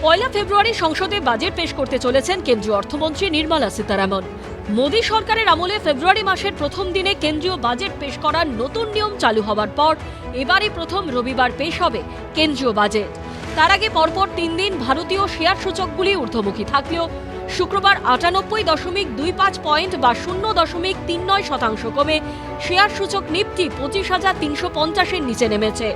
পয়লা ফেব্রুয়ারি সংসদে বাজেট পেশ করতে চলেছেন কেন্দ্রীয় অর্থমন্ত্রী নির্মলা সীতারামন। মোদী সরকারের আমলে ফেব্রুয়ারি মাসের প্রথম দিনে কেন্দ্রীয় বাজেট পেশ করার নতুন নিয়ম চালু হওয়ার পর এবারই প্রথম রবিবার পেশ হবে কেন্দ্রীয় বাজেট। তার আগে পরপর 3 দিন ভারতীয় শেয়ার সূচকগুলি ঊর্ধ্বমুখী থাকলেও শুক্রবার 98.25 পয়েন্ট বা 0.39% কমে শেয়ার সূচক নিফটি 25,350-এর নিচে নেমেছে।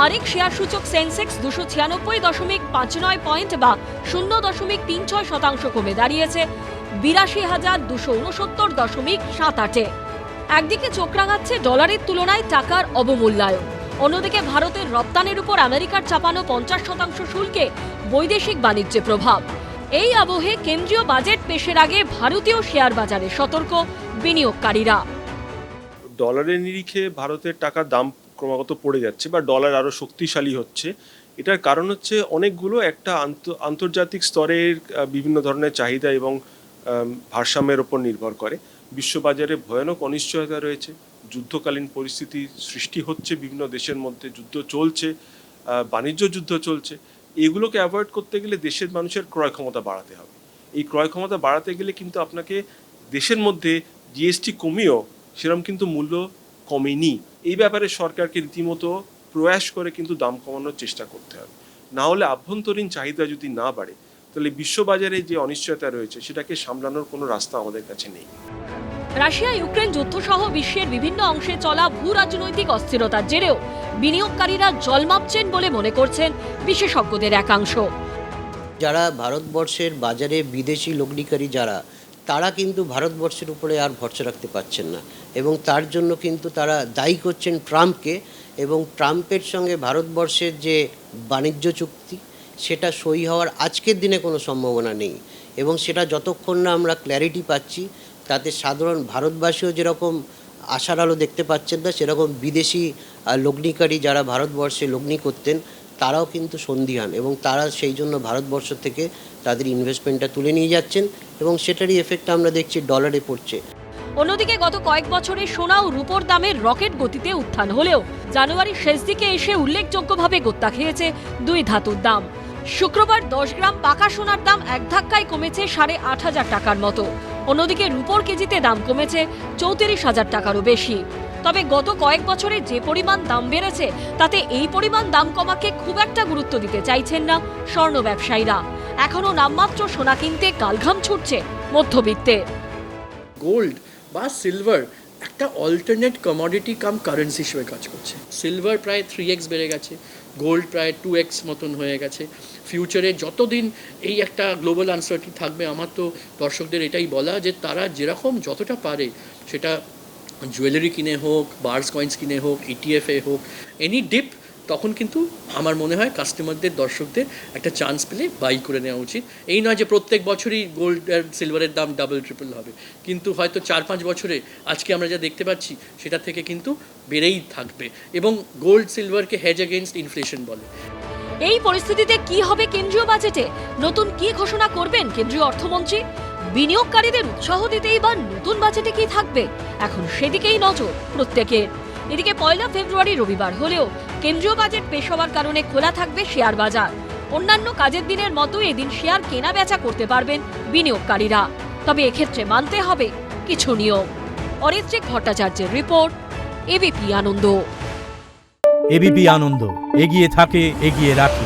আরেক শেয়ার সূচক সেন্সেক্স 296.59 পয়েন্ট বা 0.36% কমে দাঁড়িয়েছে 82,269.78-এ। একদিকে চোখ রাঙাচ্ছে ডলারের তুলনায় টাকার অবমূল্যায়ন, অন্যদিকে ভারতের রপ্তানির উপর আমেরিকার চাপানো 50% শুল্কে বৈদেশিক বাণিজ্যে প্রভাব। এই আবহে কেন্দ্রীয় বাজেট পেশের আগে ভারতীয় শেয়ার বাজারে সতর্ক বিনিয়োগকারীরা। ডলারের নিরিখে ভারতের টাকার দাম ক্রমাগত পড়ে যাচ্ছে বা ডলার আরও শক্তিশালী হচ্ছে। এটার কারণ হচ্ছে অনেকগুলো একটা আন্তর্জাতিক স্তরের বিভিন্ন ধরনের চাহিদা এবং ভারসাম্যের ওপর নির্ভর করে। বিশ্ববাজারে ভয়ানক অনিশ্চয়তা রয়েছে, যুদ্ধকালীন পরিস্থিতি সৃষ্টি হচ্ছে, বিভিন্ন দেশের মধ্যে যুদ্ধ চলছে, বাণিজ্য যুদ্ধ চলছে। এগুলোকে অ্যাভয়েড করতে গেলে দেশের মানুষের ক্রয় ক্ষমতা বাড়াতে হবে। এই ক্রয় ক্ষমতা বাড়াতে গেলে কিন্তু আপনাকে দেশের মধ্যে জিএসটি কমিয়েও সেরকম কিন্তু মূল্য কমেনি। এই ব্যাপারে সরকারকে রীতিমতো প্রয়াস করে কিন্তু দাম কমানোর চেষ্টা করতে হবে। না হলে আভ্যন্তরীণ চাহিদা যদি না বাড়ে তাহলে বিশ্ববাজারে যে অনিশ্চয়তা রয়েছে সেটাকে সামলানোর কোনো রাস্তা আমাদের কাছে নেই। রাশিয়া ইউক্রেন যুদ্ধ সহ বিশ্বের বিভিন্ন অংশে চলা ভূ রাজনৈতিক অস্থিরতার জেরেও বিনিয়োগকারীরা জল মাপছেন বলে মনে করছেন বিশেষজ্ঞদের একাংশ। যারা ভারতবর্ষের বাজারে বিদেশি লগ্নিকারী তারা কিন্তু ভারতবর্ষের উপরে আর ভরসা রাখতে পারছেন না এবং তার জন্য কিন্তু তারা দায়ী করছেন ট্রাম্পকে, এবং ট্রাম্পের সঙ্গে ভারতবর্ষের যে বাণিজ্য চুক্তি সেটা সই হওয়ার আজকের দিনে কোনো সম্ভাবনা নেই। এবং সেটা যতক্ষণ না আমরা ক্ল্যারিটি পাচ্ছি তাতে সাধারণ ভারতবাসীও যেরকম আশার আলো দেখতে পাচ্ছেন না, সেরকম বিদেশি লগ্নিকারী যারা ভারতবর্ষে লগ্নি করতেন তারাও কিন্তু সন্দিহান এবং তারা সেই জন্য ভারতবর্ষ থেকে তাদের ইনভেস্টমেন্টটা তুলে নিয়ে যাচ্ছেন এবং সেটারই এফেক্ট আমরা দেখছি ডলারে পড়ছে। অন্যদিকে গত কয়েক বছরে সোনা ও রূপোর দামের রকেট গতিতে উত্থান হলেও জানুয়ারির শেষ দিকে এসে উল্লেখযোগ্যভাবে গোত্তা খেয়েছে দুই ধাতুর দাম। শুক্রবার 10 গ্রাম পাকা সোনার দাম এক ধাক্কায় কমেছে 8,500 টাকার মতো। অন্যদিকে রূপোর কেজিতে দাম কমেছে 34,000 টাকারও বেশি। তবে গত কয়েক বছরে যে পরিমাণ দাম বেড়েছে তাতে এই পরিমাণ দাম কমাকে খুব একটা গুরুত্ব দিতে চাইছেন না স্বর্ণ ব্যবসায়ীরা। এখনো নামমাত্র সোনা কিনতে কালঘাম ছুটছে মধ্যবিত্তের। গোল্ড বা সিলভার একটা অল্টারনেট কমোডিটি কাম কারেন্সি হিসেবে কাজ করছে। সিলভার প্রায় 3x বেড়ে গেছে, গোল্ড প্রায় 2x মতন হয়ে গেছে। ফিউচারে যতদিন এই একটা গ্লোবাল আনসার্টি থাকবে, আমার তো দর্শকদের এটাই বলা যে তারা যেরকম যতটা পারে সেটা জুয়েলারি কিনে হোক, বার্স কয়েন্স কিনে হোক, ইটিএফে হোক, এনি ডিপ তখন কিন্তু আমার মনে হয় কাস্টমারদের দর্শকদের একটা চান্স পেলে বাই করে নেওয়া উচিত। এই নয় যে প্রত্যেক বছরই গোল্ড আর সিলভারের দাম ডাবল ট্রিপল হবে, কিন্তু হয়তো 4-5 বছরে আজকে আমরা যা দেখতে পাচ্ছি সেটা থেকে কিন্তু বেড়েই থাকবে এবং গোল্ড সিলভারকে হেজ এগেইনস্ট ইনফ্লেশন বলে। এই পরিস্থিতিতে কি হবে কেন্দ্রীয় বাজেটে? নতুন কি ঘোষণা করবেন কেন্দ্রীয় অর্থমন্ত্রী? বিনিয়োগকারীদের উৎসাহ দিতেই বা নতুন বাজেটে কি থাকবে? এখন সেদিকেই নজর প্রত্যেকের। এদিকে পয়লা ফেব্রুয়ারি রবিবার হলেও কেন্দ্রীয় বাজেট পেশ হওয়ার কারণে খোলা থাকবে শেয়ার বাজার। অন্যান্য কাজের দিনের মতো এদিন শেয়ার কেনা বেচা করতে পারবেন বিনিয়োগকারীরা। তবে এক্ষেত্রে মানতে হবে কিছু নিয়ম। অরিত্রিক ভট্টাচার্যের রিপোর্ট, এবিপি আনন্দ। এবিপি আনন্দ, এগিয়ে থাকে, এগিয়ে রাখে।